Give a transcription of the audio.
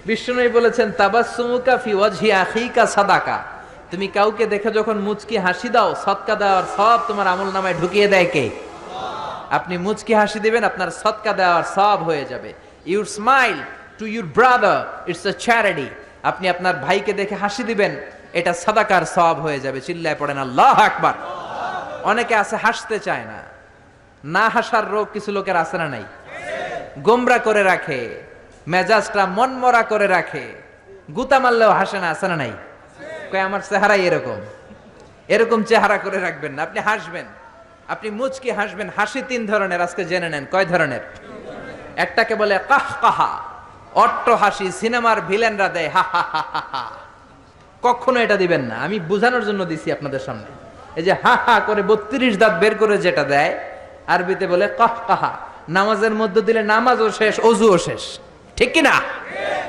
বিষ্ণুই বলেছেন তাবাসসুমুকা ফি ওয়াজহি আখিকা সাদাকা। তুমি কাউকে দেখে যখন মুচকি হাসি দাও, সদকা দেওয়ার সব তোমার আমলনামায় ঢুকিয়ে দেয় কে? আপনি মুচকি হাসি দিবেন, আপনার সদকা দেওয়ার সব হয়ে যাবে। Your smile to your brother it's a charity. আপনি আপনার ভাইকে দেখে হাসি দিবেন, এটা সাদাকার সব হয়ে যাবে। চিল্লায় পড়েন আল্লাহু আকবার। অনেকে আছে হাসতে চায় না, না হাসার রোগ কিছু লোকের আছে না নাই? গোমরা করে রাখে, মেজাজটা মনমরা করে রাখে, গুতা মারলেও হাসে না, আছে না নাই? কয় আমার চেহারাই এরকম। এরকম চেহারা করে রাখবেন না, আপনি হাসবেন, আপনি মুচকি হাসবেন। হাসি তিন ধরনের, আজকে জেনে নেন কয় ধরনের। একটাকে বলে কাহকাহা, অট্ট হাসি, সিনেমার ভিলেনরা দেয় হা হা হা হা হা। কখনো এটা দিবেন না, আমি বোঝানোর জন্য দিছি আপনাদের সামনে। এই যে হা হা করে 32 দাঁত বের করে যেটা দেয়, আরবিতে বলে কাহকাহা। নামাজের মধ্যে দিলে নামাজও শেষ, অজুও শেষ, ঠিক কিনা?